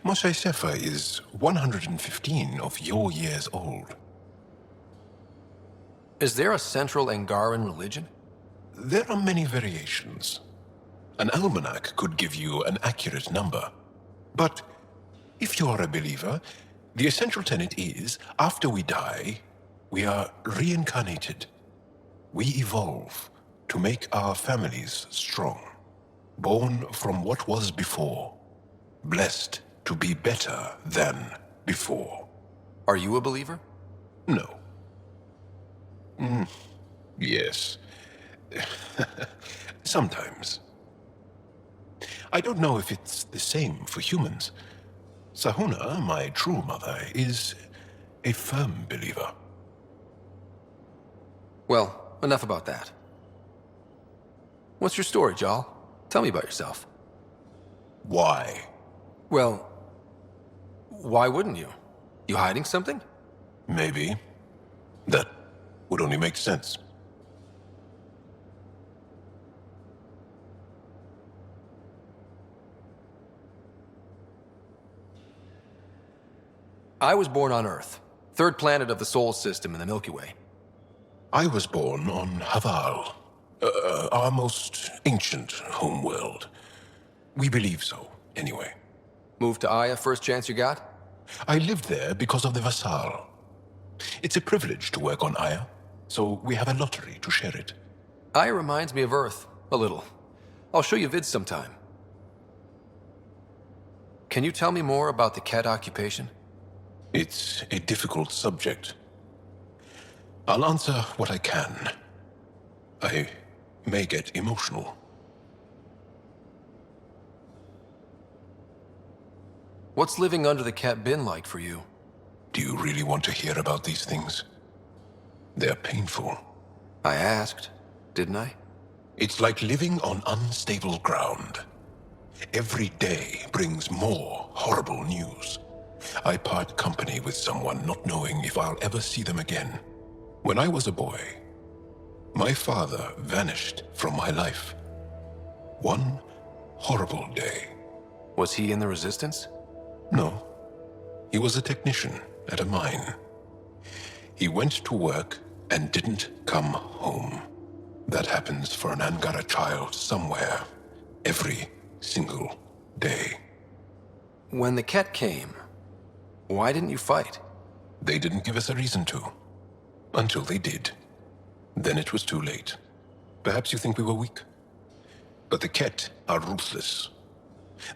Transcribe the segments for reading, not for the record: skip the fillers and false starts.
Moshe Sefer is 115 of your years old. Is there a central Angaran religion? There are many variations. An almanac could give you an accurate number. But if you are a believer, the essential tenet is, after we die, we are reincarnated. We evolve to make our families strong, born from what was before, blessed to be better than before. Are you a believer? No. Yes. Sometimes. I don't know if it's the same for humans. Sahuna, my true mother, is a firm believer. Well, enough about that. What's your story, Jal? Tell me about yourself. Why? Well, why wouldn't you? You hiding something? Maybe. That would only make sense. I was born on Earth, third planet of the Sol system in the Milky Way. I was born on Haval, our most ancient homeworld. We believe so, anyway. Moved to Aya first chance you got? I lived there because of the Vassal. It's a privilege to work on Aya, so we have a lottery to share it. Aya reminds me of Earth, a little. I'll show you vids sometime. Can you tell me more about the Ket occupation? It's a difficult subject. I'll answer what I can. I may get emotional. What's living under the Ket been like for you? Do you really want to hear about these things? They're painful. I asked, didn't I? It's like living on unstable ground. Every day brings more horrible news. I part company with someone not knowing if I'll ever see them again. When I was a boy, my father vanished from my life. One horrible day. Was he in the Resistance? No. He was a technician at a mine. He went to work and didn't come home. That happens for an Angara child somewhere, every single day. When the Ket came, why didn't you fight? They didn't give us a reason to. Until they did. Then it was too late. Perhaps you think we were weak. But the Ket are ruthless.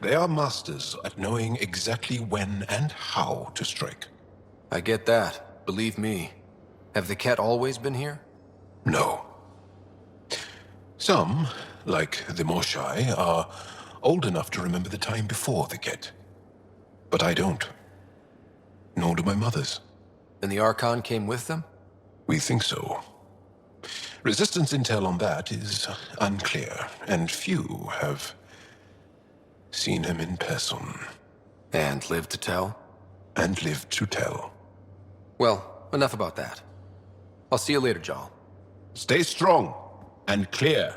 They are masters at knowing exactly when and how to strike. I get that, believe me. Have the Ket always been here? No. Some, like the Moshai, are old enough to remember the time before the Ket. But I don't. Nor do my mothers. And the Archon came with them? We think so. Resistance intel on that is unclear, and few have seen him in person. And lived to tell? And lived to tell. Well, enough about that. I'll see you later, Jal. Stay strong and clear.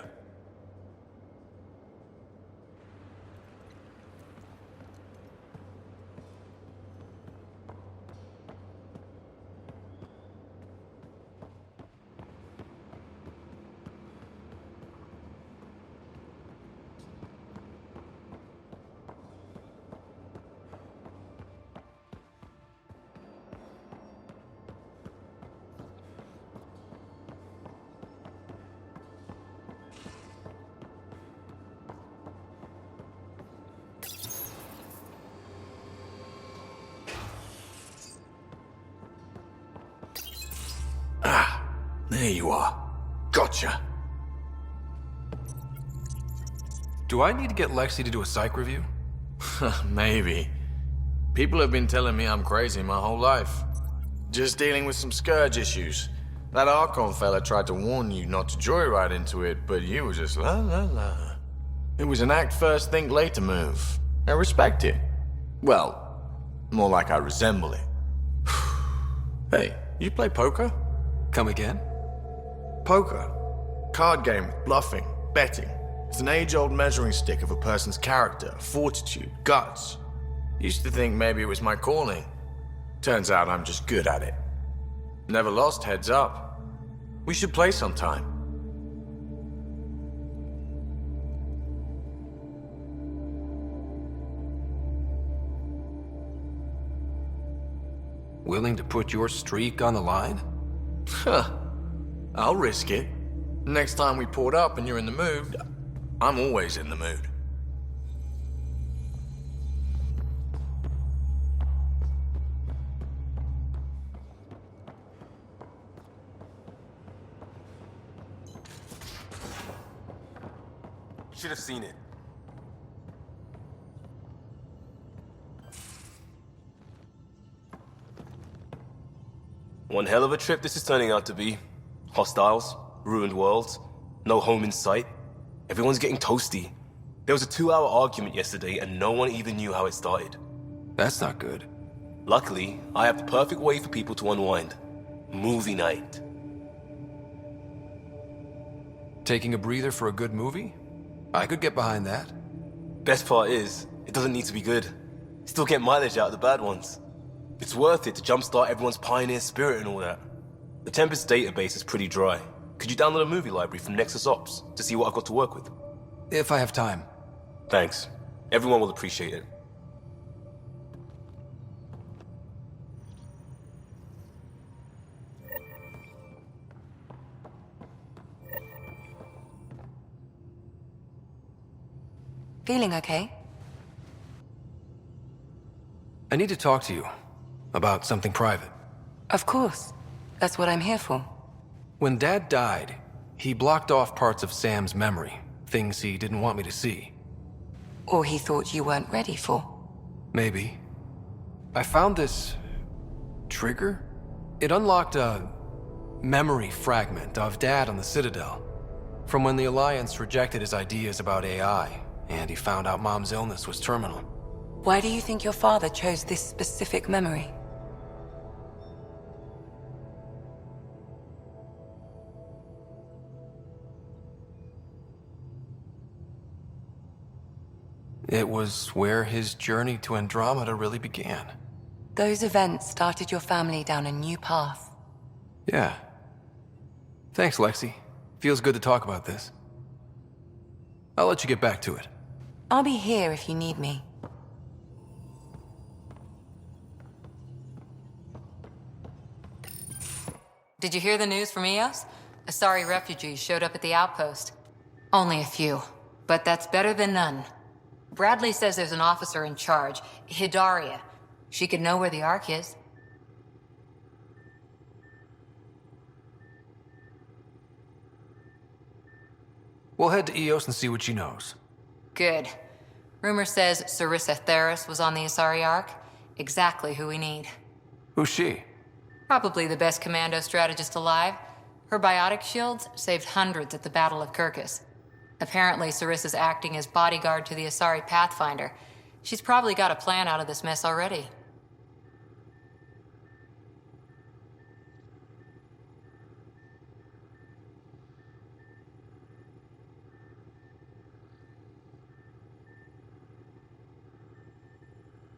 There you are. Gotcha. Do I need to get Lexi to do a psych review? Maybe. People have been telling me I'm crazy my whole life. Just dealing with some scourge issues. That Archon fella tried to warn you not to joyride into it, but you were just la la la. It was an act first, think later move. I respect it. Well, more like I resemble it. Hey, you play poker? Come again? Poker. Card game with bluffing, betting. It's an age-old measuring stick of a person's character, fortitude, guts. Used to think maybe it was my calling. Turns out I'm just good at it. Never lost heads up. We should play sometime. Willing to put your streak on the line? Huh. I'll risk it. Next time we port up and you're in the mood, I'm always in the mood. Should have seen it. One hell of a trip this is turning out to be. Hostiles, ruined worlds, no home in sight. Everyone's getting toasty. There was a 2-hour argument yesterday and no one even knew how it started. That's not good. Luckily, I have the perfect way for people to unwind. Movie night. Taking a breather for a good movie? I could get behind that. Best part is, it doesn't need to be good. Still get mileage out of the bad ones. It's worth it to jumpstart everyone's pioneer spirit and all that. The Tempest database is pretty dry. Could you download a movie library from Nexus Ops to see what I've got to work with? If I have time. Thanks. Everyone will appreciate it. Feeling okay? I need to talk to you about something private. Of course. That's what I'm here for. When Dad died, he blocked off parts of Sam's memory, things he didn't want me to see. Or he thought you weren't ready for. Maybe. I found this trigger. It unlocked a memory fragment of Dad on the Citadel, from when the Alliance rejected his ideas about AI, and he found out Mom's illness was terminal. Why do you think your father chose this specific memory? It was where his journey to Andromeda really began. Those events started your family down a new path. Yeah. Thanks, Lexi. Feels good to talk about this. I'll let you get back to it. I'll be here if you need me. Did you hear the news from Eos? Asari refugees showed up at the outpost. Only a few, but that's better than none. Bradley says there's an officer in charge, Hidaria. She could know where the Ark is. We'll head to Eos and see what she knows. Good. Rumor says Sarissa Theris was on the Asari Ark. Exactly who we need. Who's she? Probably the best commando strategist alive. Her biotic shields saved hundreds at the Battle of Kirkus. Apparently, Sarissa's acting as bodyguard to the Asari Pathfinder. She's probably got a plan out of this mess already.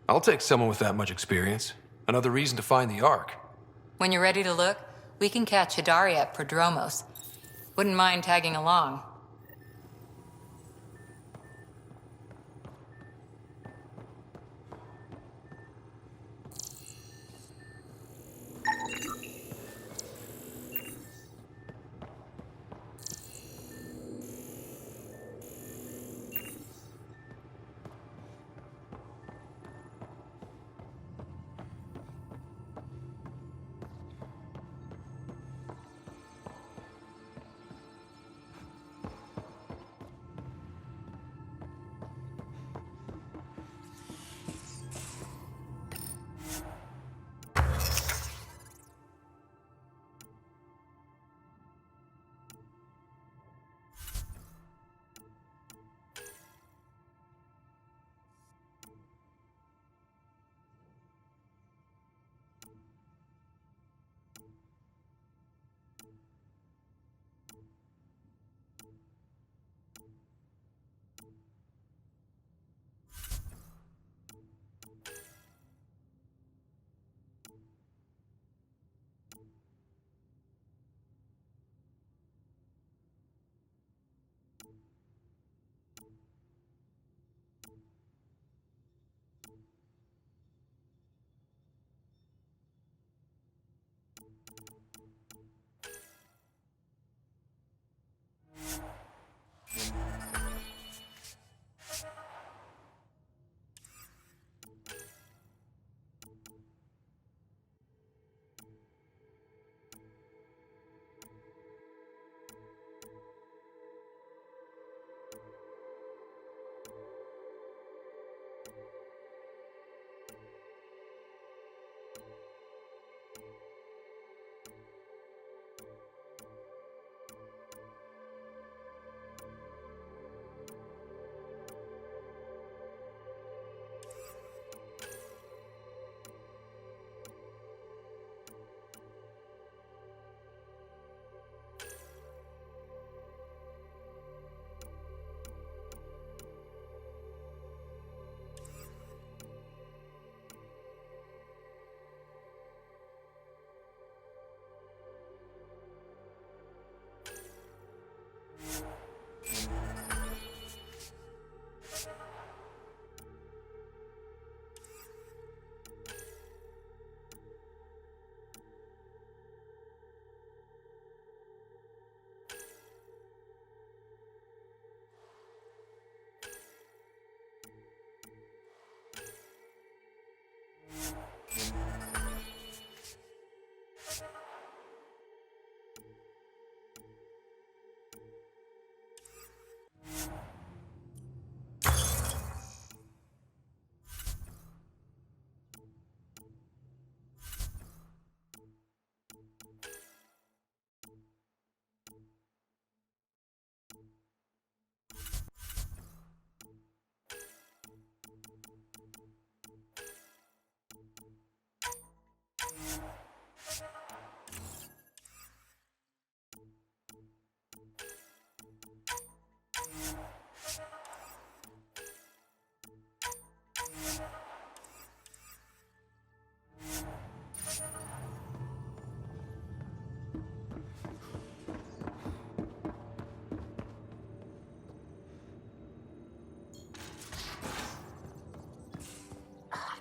I'll take someone with that much experience. Another reason to find the Ark. When you're ready to look, we can catch Hidaria at Prodromos. Wouldn't mind tagging along.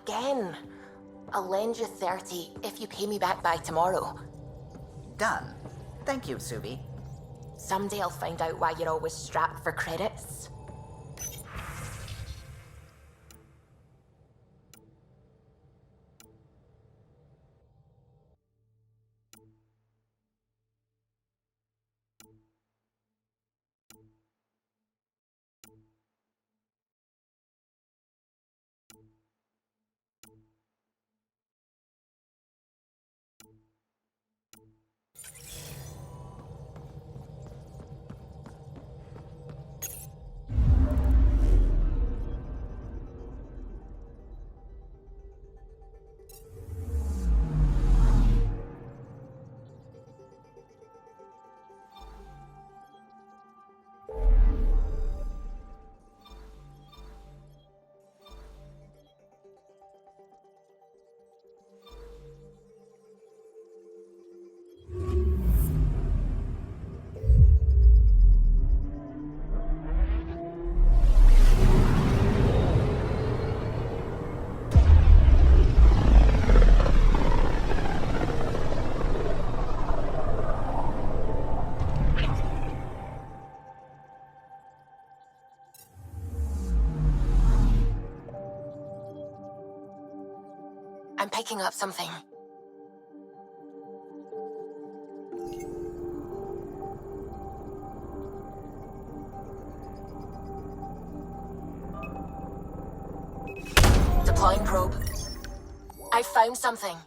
Again. I'll lend you 30 if you pay me back by tomorrow. Done. Thank you, Subi. Someday I'll find out why you're always strapped for credits. I'm picking up something. Deploying probe. I found something.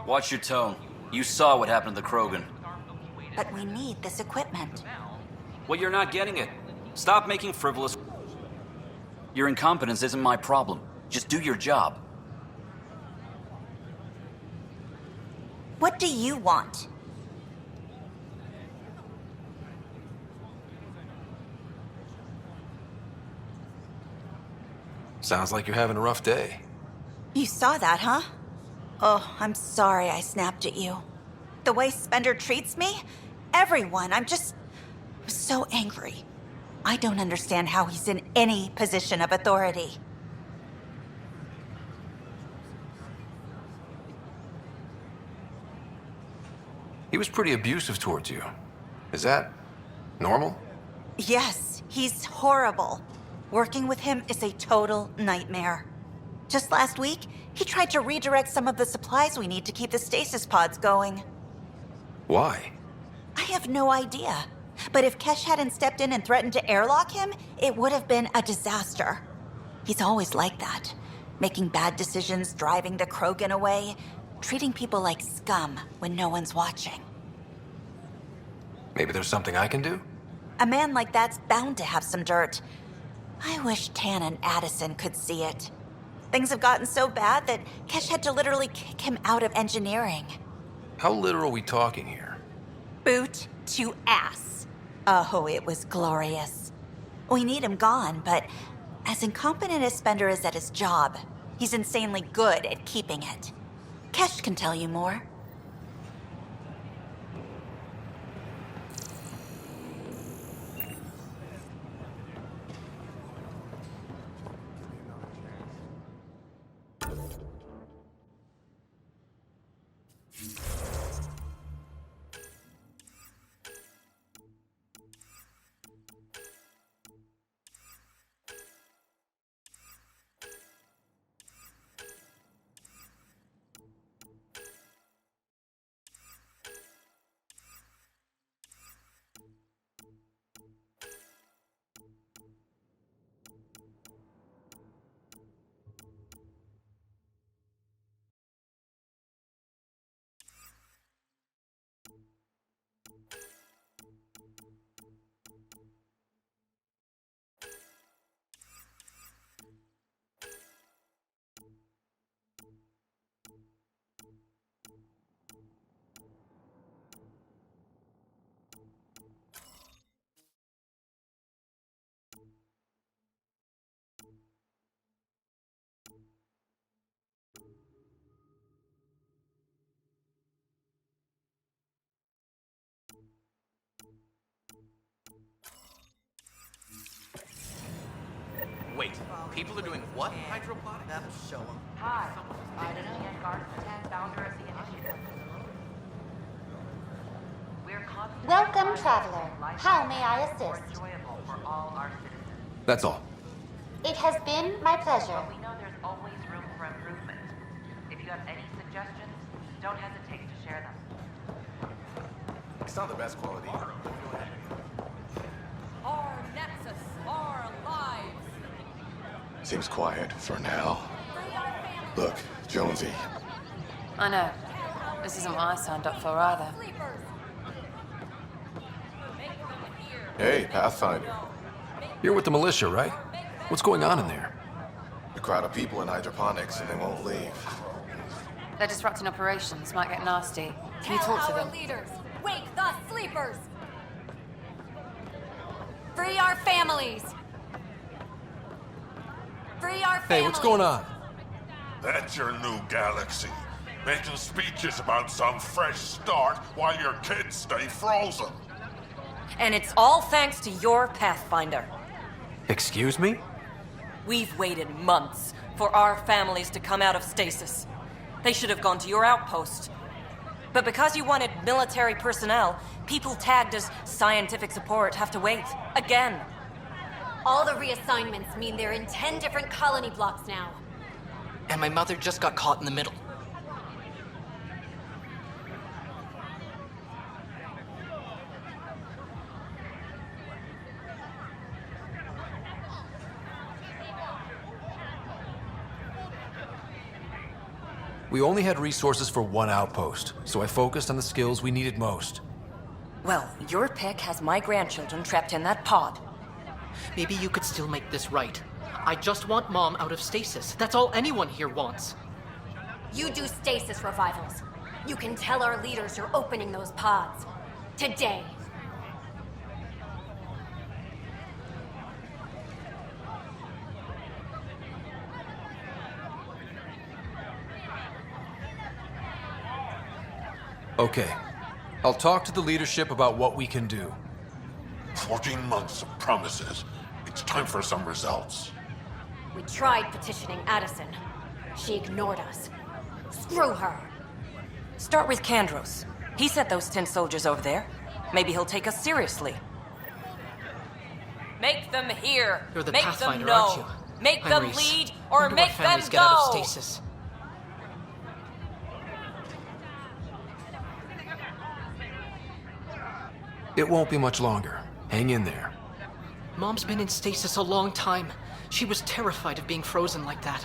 Watch your tone. You saw what happened to the Krogan. But we need this equipment. Well, you're not getting it. Stop making frivolous... Your incompetence isn't my problem. Just do your job. What do you want? Sounds like you're having a rough day. You saw that, huh? Oh, I'm sorry I snapped at you. The way Spender treats me? Everyone, I'm so angry. I don't understand how he's in any position of authority. He was pretty abusive towards you. Is that normal? Yes, he's horrible. Working with him is a total nightmare. Just last week, he tried to redirect some of the supplies we need to keep the stasis pods going. Why? I have no idea. But if Kesh hadn't stepped in and threatened to airlock him, it would have been a disaster. He's always like that. Making bad decisions, driving the Krogan away, treating people like scum when no one's watching. Maybe there's something I can do? A man like that's bound to have some dirt. I wish Tan and Addison could see it. Things have gotten so bad that Kesh had to literally kick him out of engineering. How literal are we talking here? Boot to ass. Oh, it was glorious. We need him gone, but as incompetent as Spender is at his job, he's insanely good at keeping it. Kesh can tell you more. Wait, people are doing what? Hydroponics? That'll show them. Hi, I'm Ian Garth, founder of the initiative. We're confident Welcome, traveler. How may I assist? enjoyable for all our citizens. That's all. It has been my pleasure. We know there's always room for improvement. If you have any suggestions, don't hesitate to share them. It's not the best quality. Our Nexus, our lives. Seems quiet for now. Look, Jonesy. I know. This isn't what I signed up for either. Hey, Pathfinder. You're with the militia, right? What's going on in there? A crowd of people in hydroponics and they won't leave. They're disrupting operations, might get nasty. Can you talk to them? Leaders, wake the sleepers. Free our families. Free our families. Hey, what's going on? That's your new galaxy. Making speeches about some fresh start while your kids stay frozen. And it's all thanks to your Pathfinder. Excuse me? We've waited months for our families to come out of stasis. They should have gone to your outpost. But because you wanted military personnel, people tagged as scientific support have to wait. Again. All the reassignments mean they're in 10 different colony blocks now. And my mother just got caught in the middle. We only had resources for one outpost, so I focused on the skills we needed most. Well, your pick has my grandchildren trapped in that pod. Maybe you could still make this right. I just want Mom out of stasis. That's all anyone here wants. You do stasis revivals. You can tell our leaders you're opening those pods. Today. Okay. I'll talk to the leadership about what we can do. 14 months of promises. It's time for some results. We tried petitioning Addison. She ignored us. Screw her. Start with Kandros. He sent those 10 soldiers over there. Maybe he'll take us seriously. Make them hear. You're the make Pathfinder, them know. aren't you? Make I'm them Reese. lead or When do make our them families go. get out of stasis? It won't be much longer. Hang in there. Mom's been in stasis a long time. She was terrified of being frozen like that.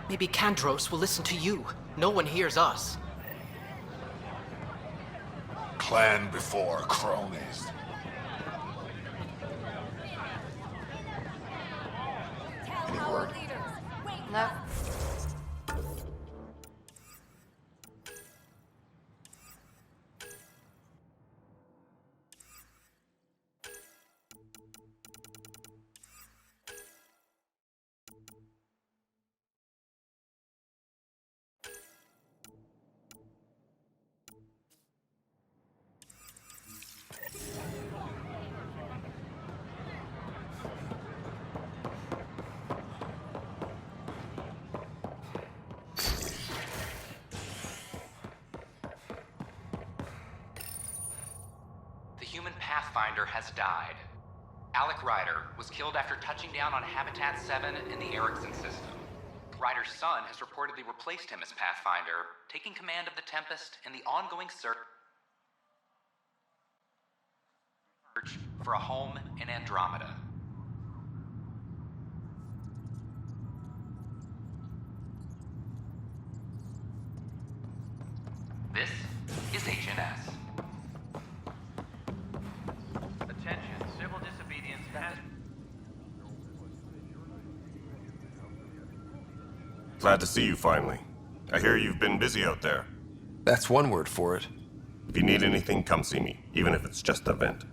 Maybe Kandros will listen to you. No one hears us. Clan before cronies. Any word? No. human Pathfinder has died. Alec Ryder was killed after touching down on Habitat 7 in the Erickson system. Ryder's son has reportedly replaced him as Pathfinder, taking command of the Tempest in the ongoing search for a home in Andromeda. This is HNS. Attention, civil disobedience has... Glad to see you finally. I hear you've been busy out there. That's one word for it. If you need anything, come see me, even if it's just a vent.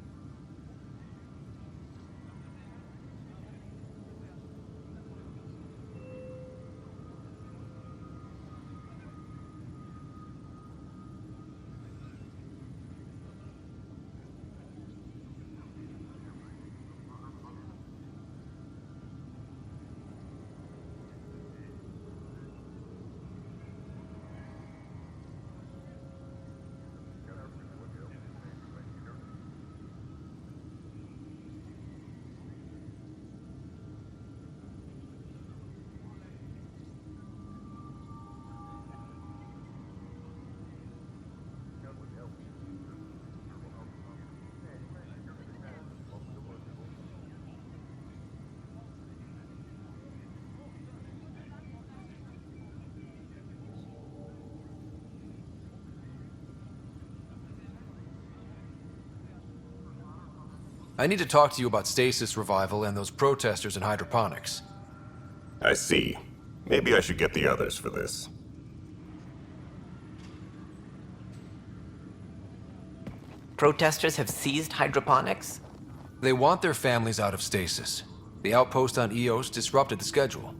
I need to talk to you about stasis revival and those protesters in hydroponics. I see. Maybe I should get the others for this. Protesters have seized hydroponics? They want their families out of stasis. The outpost on Eos disrupted the schedule.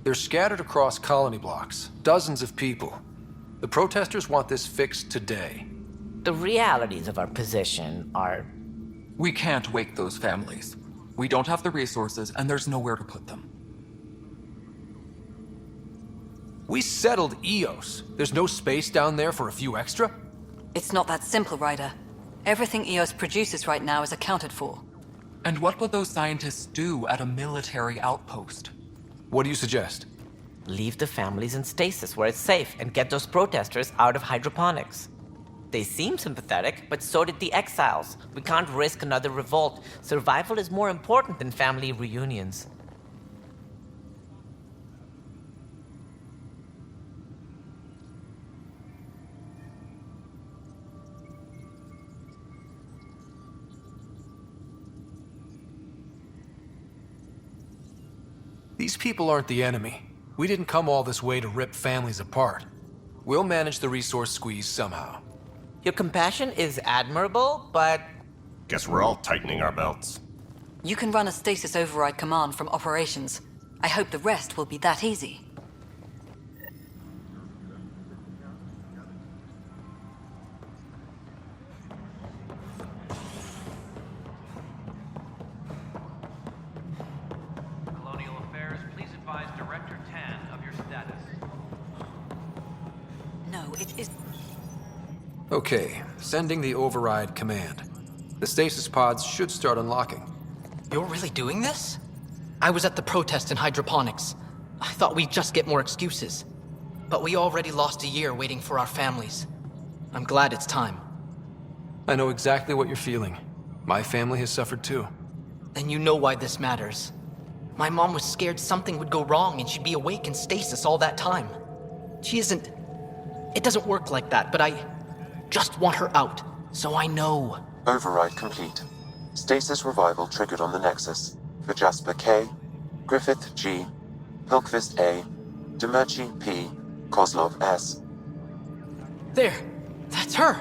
They're scattered across colony blocks, dozens of people. The protesters want this fixed today. The realities of our position are... We can't wake those families. We don't have the resources, and there's nowhere to put them. We settled Eos. There's no space down there for a few extra? It's not that simple, Ryder. Everything Eos produces right now is accounted for. And what would those scientists do at a military outpost? What do you suggest? Leave the families in stasis where it's safe and get those protesters out of hydroponics. They seem sympathetic, but so did the exiles. We can't risk another revolt. Survival is more important than family reunions. These people aren't the enemy. We didn't come all this way to rip families apart. We'll manage the resource squeeze somehow. Your compassion is admirable, but... Guess we're all tightening our belts. You can run a stasis override command from operations. I hope the rest will be that easy. Colonial Affairs, please advise Director Tan of your status. No, it is... Okay, sending the override command. The stasis pods should start unlocking. You're really doing this? I was at the protest in hydroponics. I thought we'd just get more excuses. But we already lost a year waiting for our families. I'm glad it's time. I know exactly what you're feeling. My family has suffered too. Then you know why this matters. My mom was scared something would go wrong and she'd be awake in stasis all that time. She isn't... It doesn't work like that, but I just want her out, so I know. Override complete. Stasis revival triggered on the Nexus. For Jasper K, Griffith G, Hilkvist A, Demerchi P, Kozlov S. There! That's her!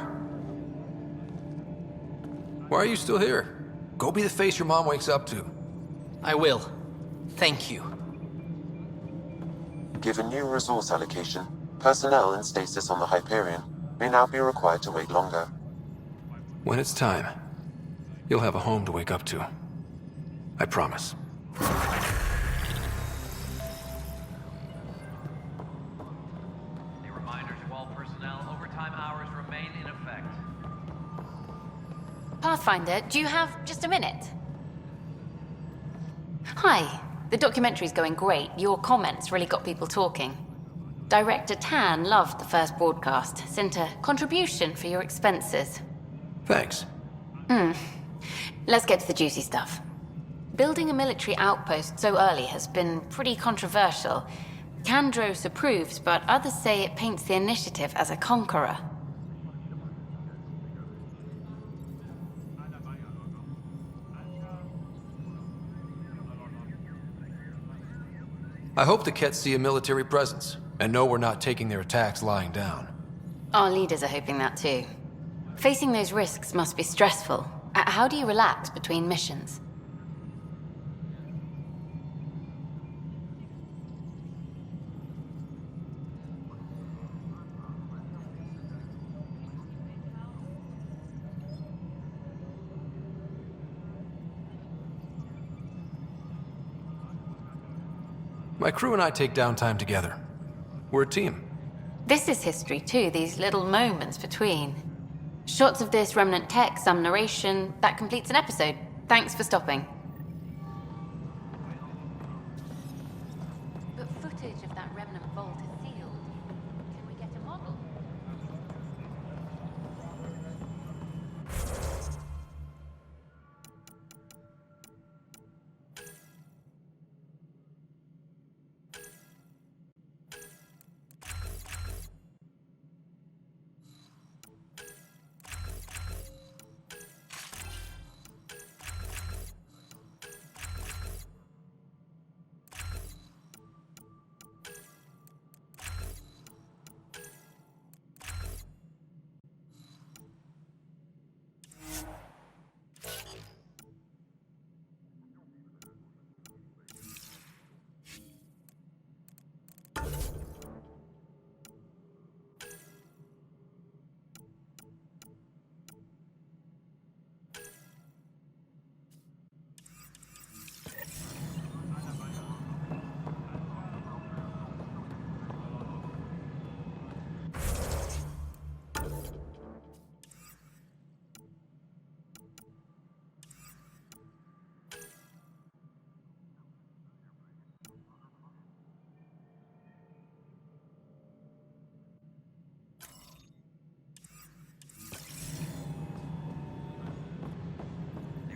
Why are you still here? Go be the face your mom wakes up to. I will. Thank you. Given new resource allocation, personnel in stasis on the Hyperion may now be required to wait longer. When it's time, you'll have a home to wake up to. I promise. A reminder to all personnel, overtime hours remain in effect. Pathfinder, do you have just a minute? Hi. The documentary's going great. Your comments really got people talking. Director Tan loved the first broadcast. Sent a contribution for your expenses. Thanks. Let's get to the juicy stuff. Building a military outpost so early has been pretty controversial. Kandros approves, but others say it paints the initiative as a conqueror. I hope the Kett see a military presence, and know we're not taking their attacks lying down. Our leaders are hoping that too. Facing those risks must be stressful. How do you relax between missions? My crew and I take downtime together. We're a team. This is history too, these little moments between. Shots of this remnant tech, some narration, that completes an episode. Thanks for stopping. But footage of that remnant vault is sealed. Can we get a model?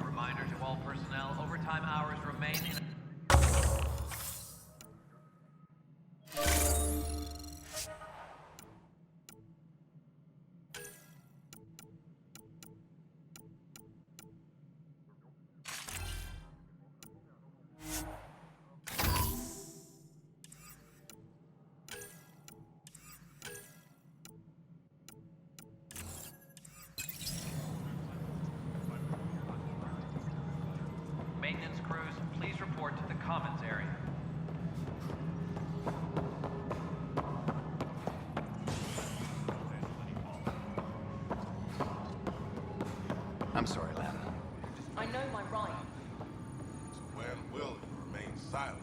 Reminder to all personnel, overtime hours remain in... Maintenance crews, please report to the commons area. I'm sorry, Len. I know my rights. When will you remain silent?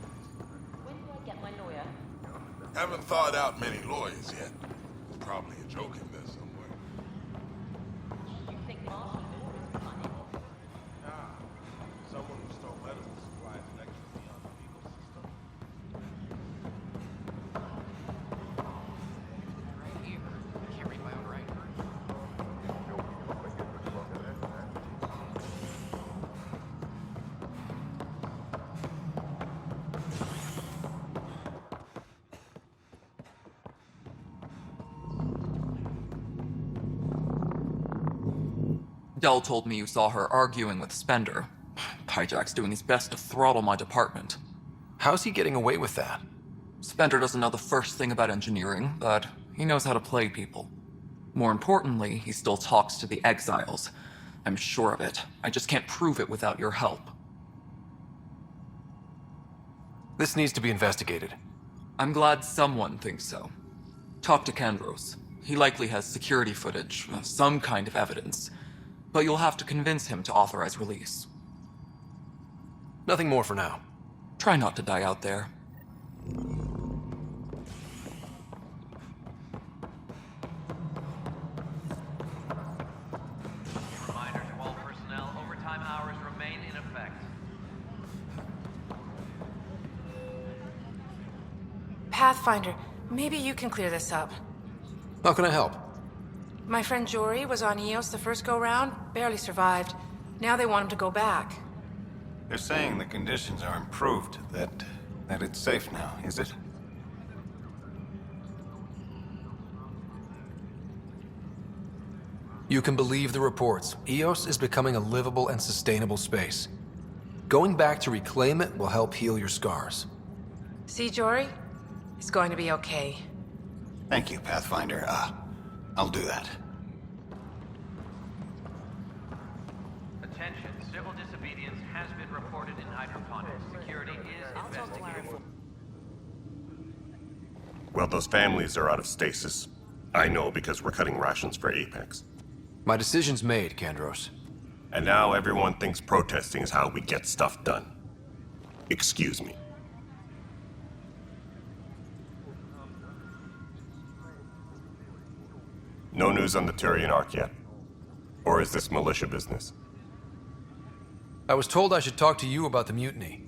When do I get my lawyer? Haven't thought out many lawyers yet. There's probably a joke in there somewhere. You think Marshall Law is funny? Nah, someone who stole medical supplies and extra beyond the legal system. Right here. I can't read my own writing. Dell told me you saw her arguing with Spender. Pyjack's doing his best to throttle my department. How's he getting away with that? Spender doesn't know the first thing about engineering, but he knows how to play people. More importantly, he still talks to the exiles. I'm sure of it. I just can't prove it without your help. This needs to be investigated. I'm glad someone thinks so. Talk to Kandros. He likely has security footage, some kind of evidence. But you'll have to convince him to authorize release. Nothing more for now. Try not to die out there. Reminder to all personnel, Pathfinder, maybe you can clear this up. How can I help? My friend Jory was on Eos the first go-round, barely survived. Now they want him to go back. They're saying the conditions are improved, that it's safe now, is it? You can believe the reports. Eos is becoming a livable and sustainable space. Going back to reclaim it will help heal your scars. See, Jory? It's going to be okay. Thank you, Pathfinder. I'll do that. Attention, civil disobedience has been reported in hydroponics. Security is investigating. Well, those families are out of stasis. I know because we're cutting rations for Apex. My decision's made, Kandros. And now everyone thinks protesting is how we get stuff done. Excuse me. No news on the Turian Ark yet? Or is this militia business? I was told I should talk to you about the mutiny.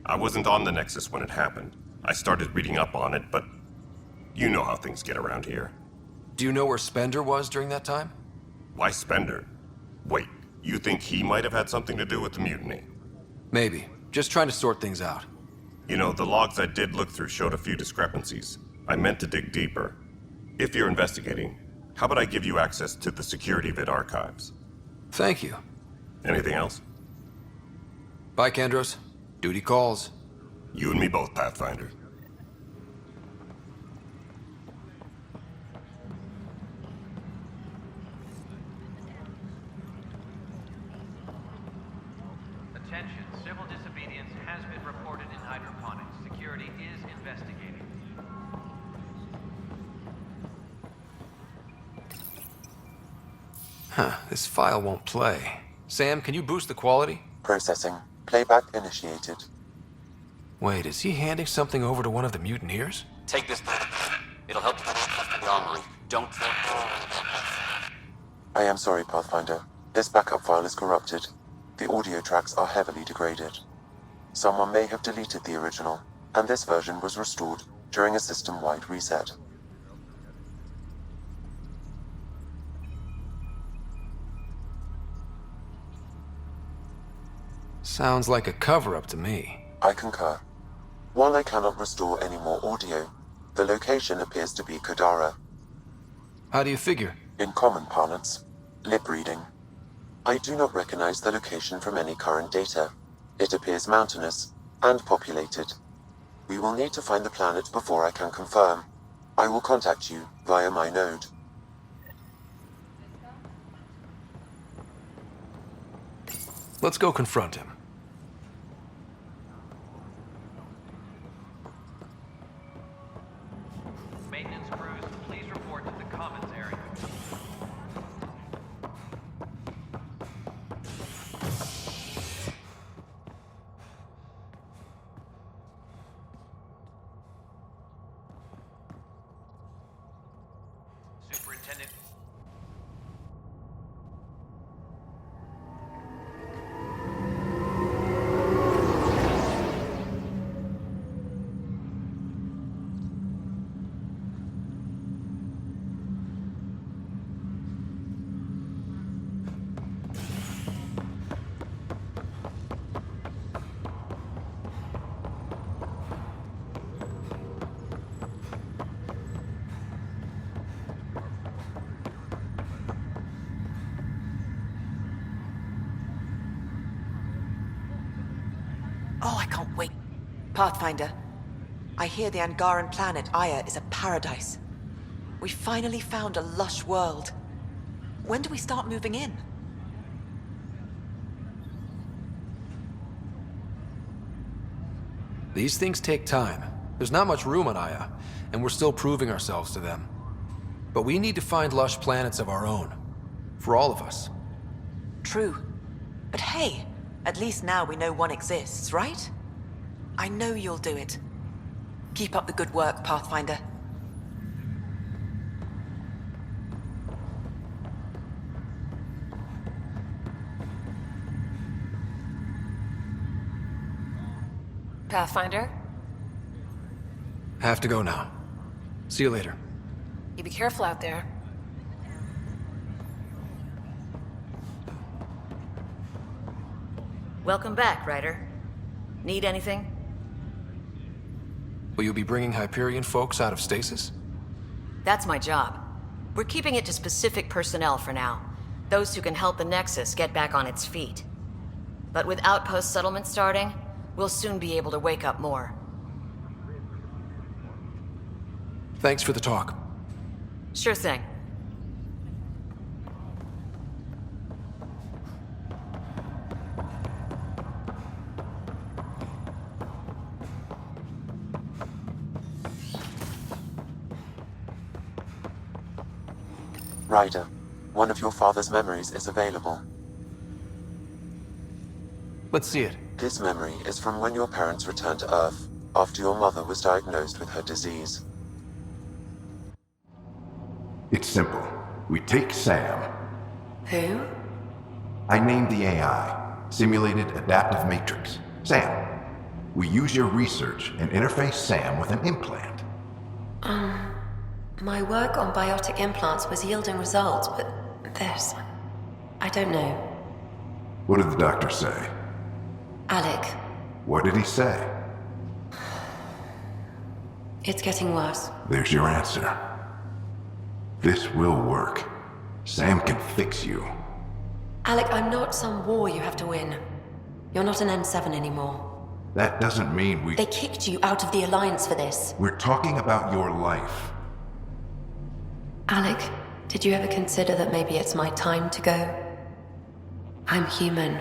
I wasn't on the Nexus when it happened. I started reading up on it, but you know how things get around here. Do you know where Spender was during that time? Why Spender? Wait, you think he might have had something to do with the mutiny? Maybe. Just trying to sort things out. You know, the logs I did look through showed a few discrepancies. I meant to dig deeper. If you're investigating, how about I give you access to the security vid archives? Thank you. Anything else? Bye, Kandros. Duty calls. You and me both, Pathfinder. Attention, civil disobedience has been reported in hydroponics. Security is investigating. Huh, this file won't play. Sam, can you boost the quality? Processing. Playback initiated. Wait, is he handing something over to one of the mutineers? Take this. It'll help the armory. Don't. I am sorry, Pathfinder. This backup file is corrupted. The audio tracks are heavily degraded. Someone may have deleted the original, and this version was restored during a system-wide reset. Sounds like a cover-up to me. I concur. While I cannot restore any more audio, the location appears to be Kodara. How do you figure? In common parlance, lip reading. I do not recognize the location from any current data. It appears mountainous and populated. We will need to find the planet before I can confirm. I will contact you via my node. Let's go confront him. Maintenance crews, please report to the commons area. Superintendent. Oh, I can't wait. Pathfinder, I hear the Angaran planet Aya is a paradise. We finally found a lush world. When do we start moving in? These things take time. There's not much room on Aya, and we're still proving ourselves to them. But we need to find lush planets of our own. For all of us. True. But hey, at least now we know one exists, right? I know you'll do it. Keep up the good work, Pathfinder. Pathfinder? Have to go now. See you later. You be careful out there. Welcome back, Ryder. Need anything? Will you be bringing Hyperion folks out of stasis? That's my job. We're keeping it to specific personnel for now. Those who can help the Nexus get back on its feet. But with outpost settlement starting, we'll soon be able to wake up more. Thanks for the talk. Sure thing. Ryder, one of your father's memories is available. Let's see it. This memory is from when your parents returned to Earth, after your mother was diagnosed with her disease. It's simple. We take Sam. Who? I named the AI, Simulated Adaptive Matrix. Sam. We use your research and interface Sam with an implant. My work on biotic implants was yielding results, but this... I don't know. What did the doctor say? Alec, What did he say? it's getting worse. There's your answer. This will work. Sam can fix you. Alec, I'm not some war you have to win. You're not an N7 anymore. That doesn't mean we... They kicked you out of the Alliance for this. We're talking about your life. Alec, did you ever consider that maybe it's my time to go? I'm human.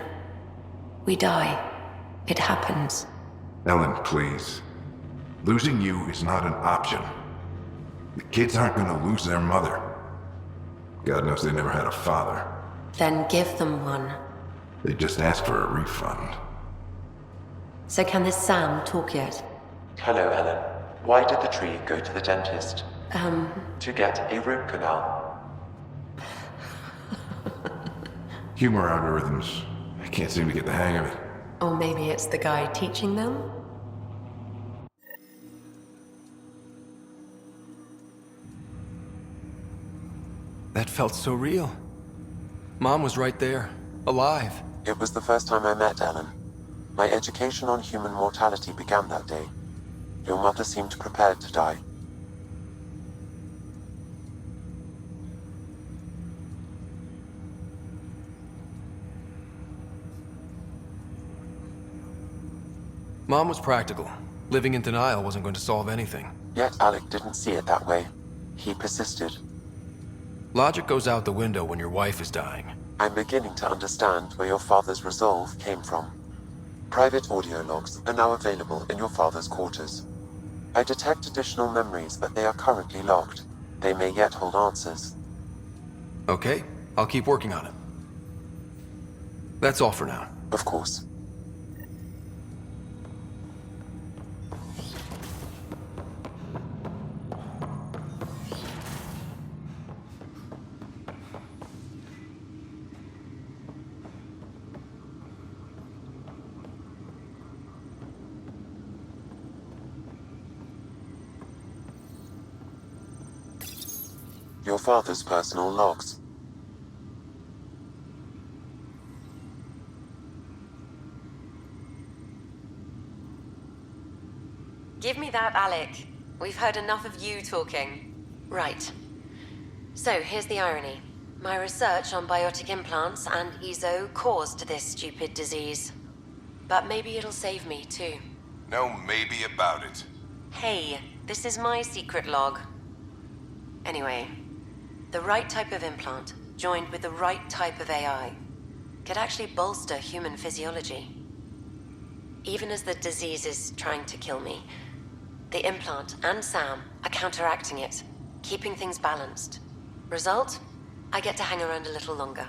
We die. It happens. Ellen, please. Losing you is not an option. The kids aren't gonna lose their mother. God knows they never had a father. Then give them one. They just asked for a refund. So can this Sam talk yet? Hello, Ellen. Why did the tree go to the dentist? To get a root canal. Humor algorithms. I can't seem to get the hang of it. Or maybe it's the guy teaching them? That felt so real. Mom was right there, alive. It was the first time I met Ellen. My education on human mortality began that day. Your mother seemed prepared to die. Mom was practical. Living in denial wasn't going to solve anything. Yet Alec didn't see it that way. He persisted. Logic goes out the window when your wife is dying. I'm beginning to understand where your father's resolve came from. Private audio logs are now available in your father's quarters. I detect additional memories, but they are currently locked. They may yet hold answers. Okay, I'll keep working on it. That's all for now. Of course. Your father's personal logs. Give me that, Alec. We've heard enough of you talking. Right. So, here's the irony. My research on biotic implants and EZO caused this stupid disease. But maybe it'll save me, too. No maybe about it. Hey, this is my secret log. Anyway, the right type of implant, joined with the right type of AI, could actually bolster human physiology. Even as the disease is trying to kill me, the implant and Sam are counteracting it, keeping things balanced. Result? I get to hang around a little longer.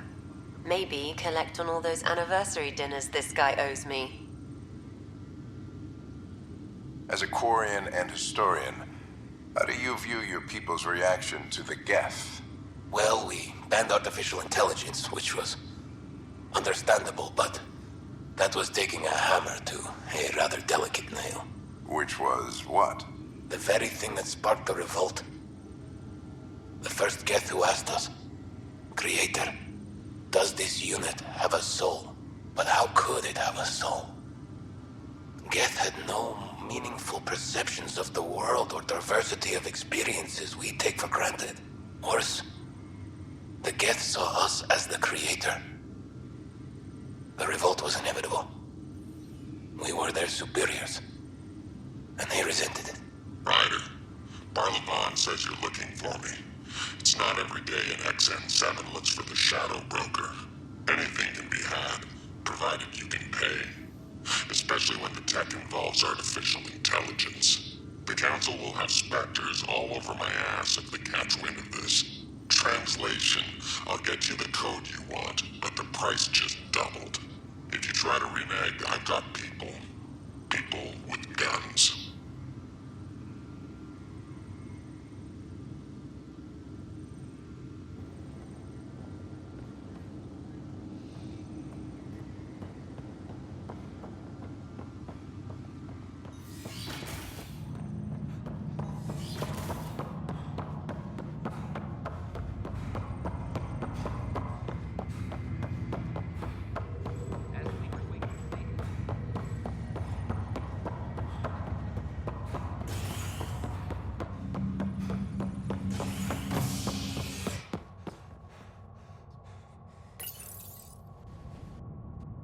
Maybe collect on all those anniversary dinners this guy owes me. As a Quarian and historian, how do you view your people's reaction to the Geth? Well, we banned artificial intelligence, which was understandable, but that was taking a hammer to a rather delicate nail. Which was what? The very thing that sparked the revolt. The first Geth who asked us, Creator, does this unit have a soul? But how could it have a soul? Geth had no meaningful perceptions of the world or diversity of experiences we take for granted. Worse, the Geth saw us as the Creator. The revolt was inevitable. We were their superiors, and they resented it. Ryder, Barlaban says you're looking for me. It's not every day an XN7 looks for the Shadow Broker. Anything can be had, provided you can pay. Especially when the tech involves artificial intelligence. The Council will have specters all over my ass if they catch wind of this. Translation, I'll get you the code you want, but the price just doubled. If you try to renege, I've got people. People with guns.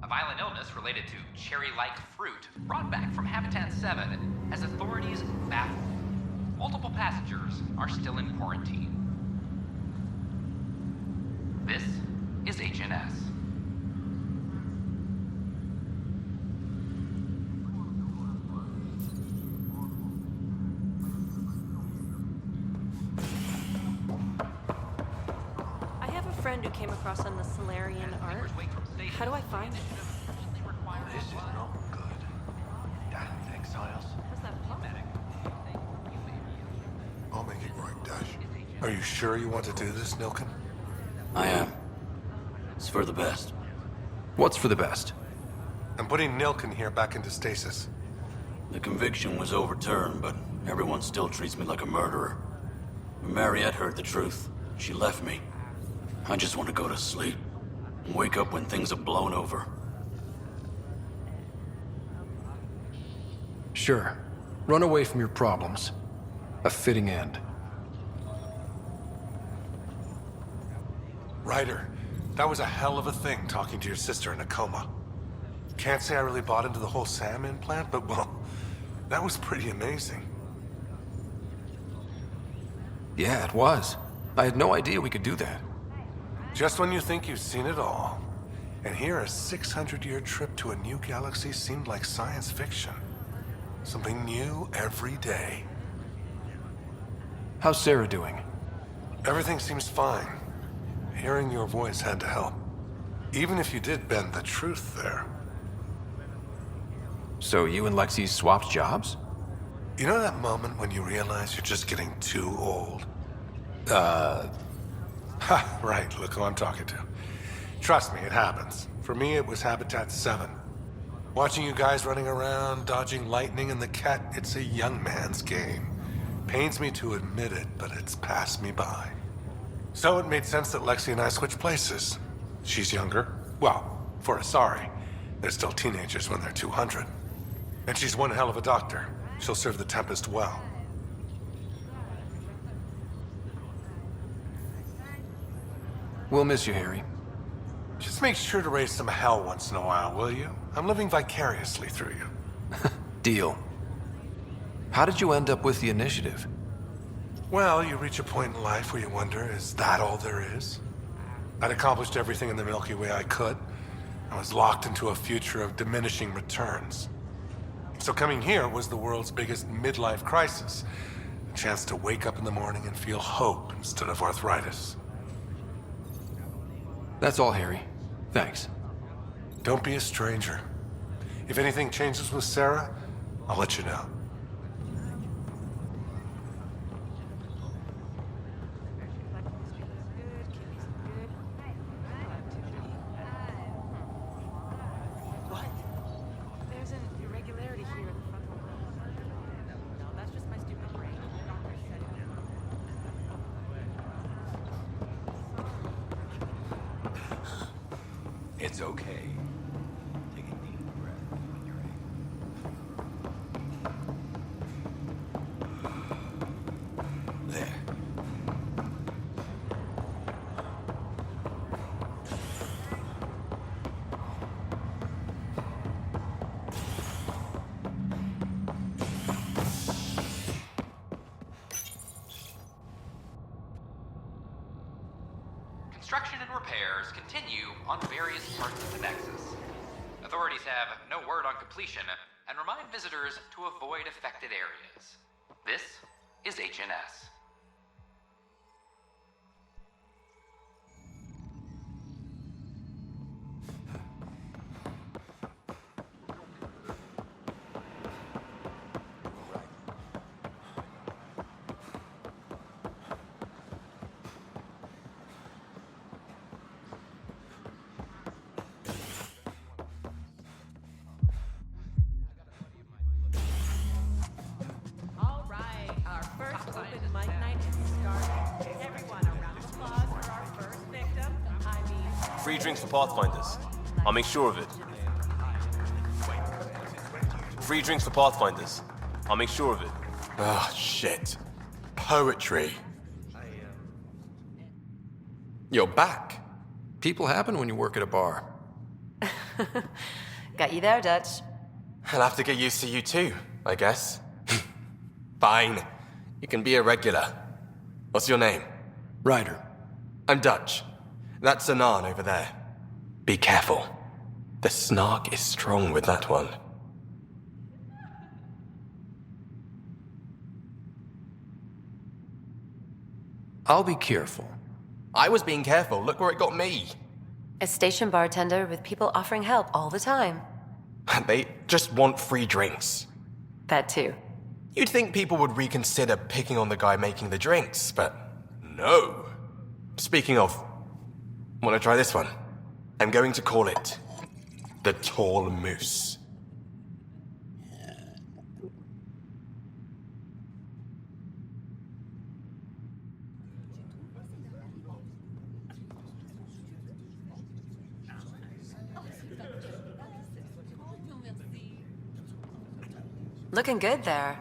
Violent illness related to cherry-like fruit brought back from Habitat 7 has authorities baffled. Multiple passengers are still in quarantine. This is HNS. I have a friend who came across on the Solarian art. How do I find it? This is not good. Damn exiles. I'll make it right, Dash. Are you sure you want to do this, Nilken? I am. It's for the best. What's for the best? I'm putting Nilken here back into stasis. The conviction was overturned, but everyone still treats me like a murderer. When Mariette heard the truth, she left me. I just want to go to sleep. And wake up when things have blown over. Sure. Run away from your problems. A fitting end. Ryder, that was a hell of a thing talking to your sister in a coma. Can't say I really bought into the whole SAM implant, but well, that was pretty amazing. Yeah, it was. I had no idea we could do that. Just when you think you've seen it all. And here a 600-year trip to a new galaxy seemed like science fiction. Something new every day. How's Sarah doing? Everything seems fine. Hearing your voice had to help. Even if you did bend the truth there. So you and Lexi swapped jobs? You know that moment when you realize you're just getting too old? Ha, right, look who I'm talking to. Trust me, it happens. For me, it was Habitat 7. Watching you guys running around, dodging lightning and the cat, it's a young man's game. Pains me to admit it, but it's passed me by. So it made sense that Lexi and I switched places. She's younger. Well, for Asari. They're still teenagers when they're 200. And she's one hell of a doctor. She'll serve the Tempest well. We'll miss you, Harry. Just make sure to raise some hell once in a while, will you? I'm living vicariously through you. Deal. How did you end up with the initiative? Well, you reach a point in life where you wonder, is that all there is? I'd accomplished everything in the Milky Way I could. I was locked into a future of diminishing returns. So coming here was the world's biggest midlife crisis. A chance to wake up in the morning and feel hope instead of arthritis. That's all, Harry. Thanks. Don't be a stranger. If anything changes with Sarah, I'll let you know. There's an irregularity here in the front. No, that's just my stupid. It's okay. Take a deep breath when you're able. There. Construction and repairs continue on various parts of the Nexus. Authorities have no word on completion and remind visitors to avoid affected areas. This is HNS. All right, our first open mic night is starting. Everyone, a round of applause for our first victim. I mean, Free drinks for Pathfinders. I'll make sure of it. Free drinks for Pathfinders. I'll make sure of it. Ah, shit. Poetry. Yo, back. People happen when you work at a bar. Got you there, Dutch. I'll have to get used to you too, I guess. Fine. You can be a regular. What's your name? Ryder. I'm Dutch. That's Anan over there. Be careful. The snark is strong with that one. I'll be careful. I was being careful. Look where it got me. A station bartender with people offering help all the time. They just want free drinks. That too. You'd think people would reconsider picking on the guy making the drinks, but no. Speaking of, wanna try this one? I'm going to call it the Tall Moose. Looking good there.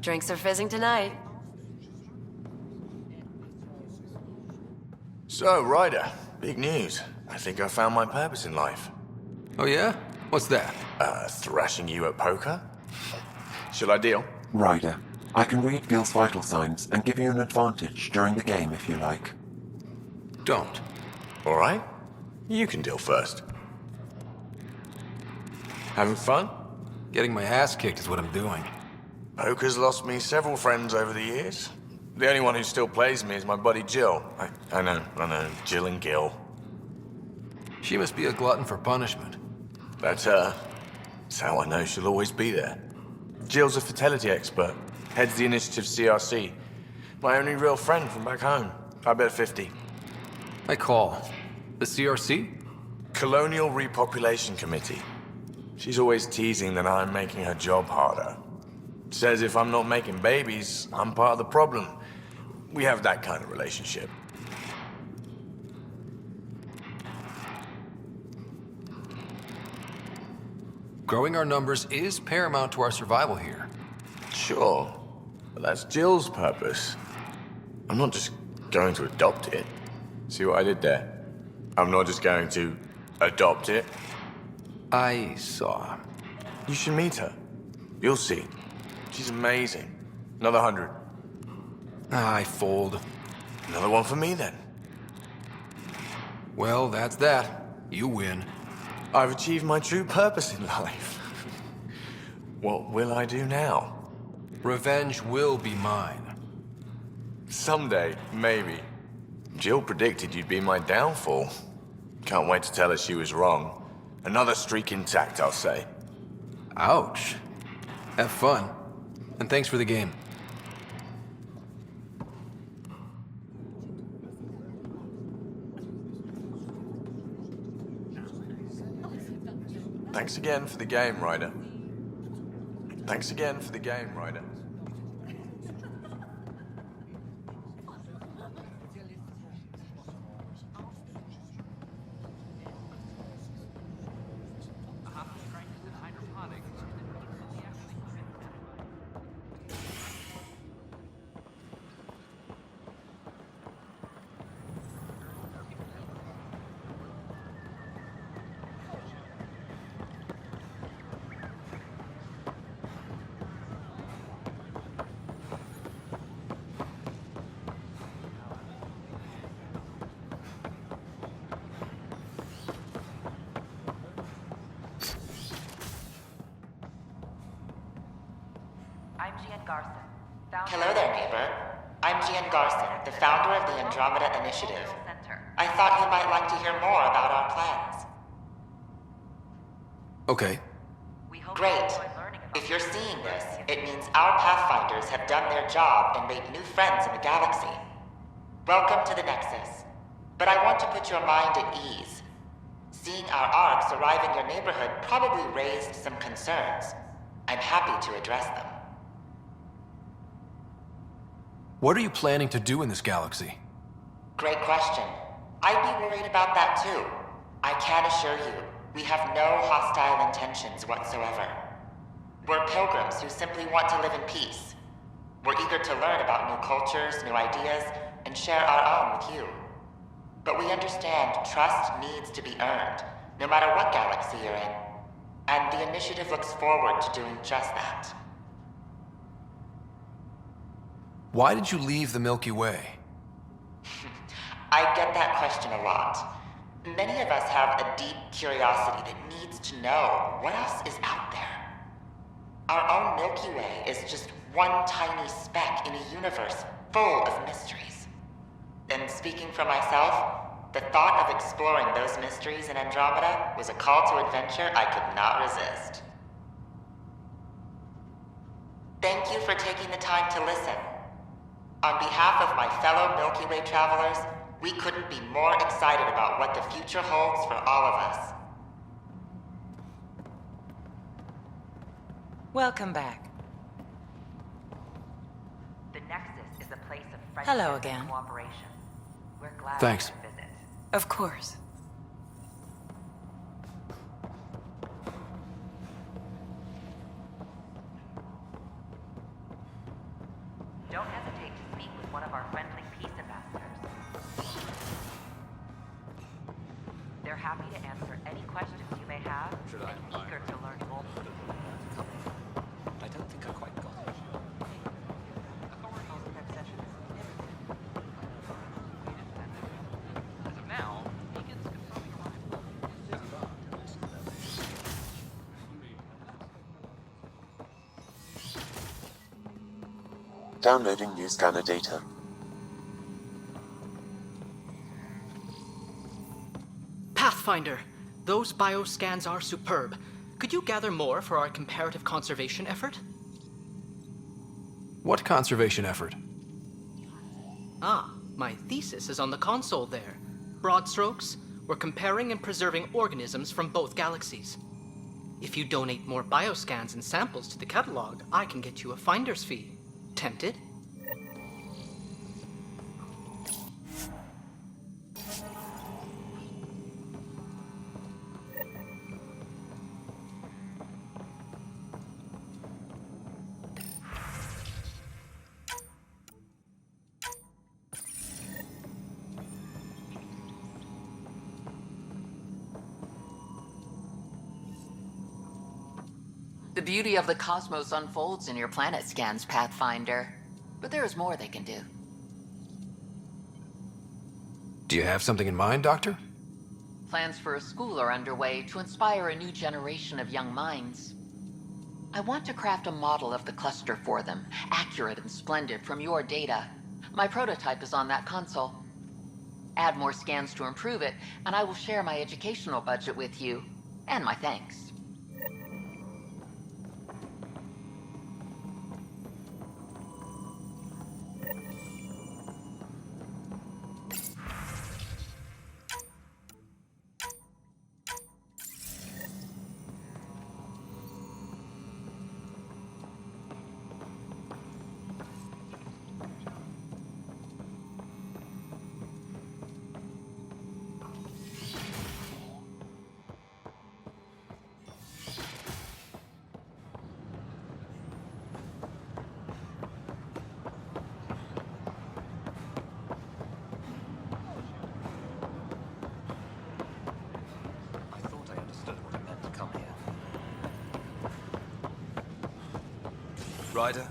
Drinks are fizzing tonight. So, Ryder, big news. I think I found my purpose in life. Oh yeah? What's that? Thrashing you at poker? Shall I deal? Ryder, I can read Gil's vital signs and give you an advantage during the game if you like. Don't. Alright. You can deal first. Having fun? Getting my ass kicked is what I'm doing. Poker's lost me several friends over the years. The only one who still plays me is my buddy Jill. I know. Jill and Gil. She must be a glutton for punishment. That's her. That's how I know she'll always be there. Jill's a fertility expert. Heads the initiative CRC. My only real friend from back home. I bet 50. I call. The CRC? Colonial Repopulation Committee. She's always teasing that I'm making her job harder. Says if I'm not making babies, I'm part of the problem. We have that kind of relationship. Growing our numbers is paramount to our survival here. Sure, but that's Jill's purpose. I'm not just going to adopt it. See what I did there? I'm not just going to adopt it. I saw. You should meet her. You'll see. She's amazing. Another 100. I fold. Another one for me, then. Well, that's that. You win. I've achieved my true purpose in life. What will I do now? Revenge will be mine. Someday, maybe. Jill predicted you'd be my downfall. Can't wait to tell her she was wrong. Another streak intact, I'll say. Ouch. Have fun. And thanks for the game. Thanks again for the game, Ryder. Thanks again for the game, Ryder. I'm Gian Garson. Hello there, neighbor. I'm Gian Garson, the founder of the Andromeda Initiative. I thought you might like to hear more about our plans. Okay. Great. If you're seeing this, it means our Pathfinders have done their job and made new friends in the galaxy. Welcome to the Nexus. But I want to put your mind at ease. Seeing our arcs arrive in your neighborhood probably raised some concerns. I'm happy to address them. What are you planning to do in this galaxy? Great question. I'd be worried about that too. I can assure you, we have no hostile intentions whatsoever. We're pilgrims who simply want to live in peace. We're eager to learn about new cultures, new ideas, and share our own with you. But we understand trust needs to be earned, no matter what galaxy you're in. And the initiative looks forward to doing just that. Why did you leave the Milky Way? I get that question a lot. Many of us have a deep curiosity that needs to know what else is out there. Our own Milky Way is just one tiny speck in a universe full of mysteries. And speaking for myself, the thought of exploring those mysteries in Andromeda was a call to adventure I could not resist. Thank you for taking the time to listen. On behalf of my fellow Milky Way travelers, we couldn't be more excited about what the future holds for all of us. Welcome back. The Nexus is a place of friendship Hello again. and cooperation. We're glad Thanks. you could visit. Of course. Don't hesitate to speak with one of our friendly peace ambassadors. They're happy to answer any questions you may have and eager to learn more. I don't think I quite got it. As of now, Egan's confirming arrival. Downloading new scanner data. Pathfinder, those bioscans are superb. Could you gather more for our comparative conservation effort? What conservation effort? Ah, my thesis is on the console there. Broad strokes, we're comparing and preserving organisms from both galaxies. If you donate more bioscans and samples to the catalog, I can get you a finder's fee. Tempted? The beauty of the cosmos unfolds in your planet scans, Pathfinder. But there is more they can do. Do you have something in mind, Doctor? Plans for a school are underway to inspire a new generation of young minds. I want to craft a model of the cluster for them, accurate and splendid from your data. My prototype is on that console. Add more scans to improve it, and I will share my educational budget with you, and my thanks. Ryder,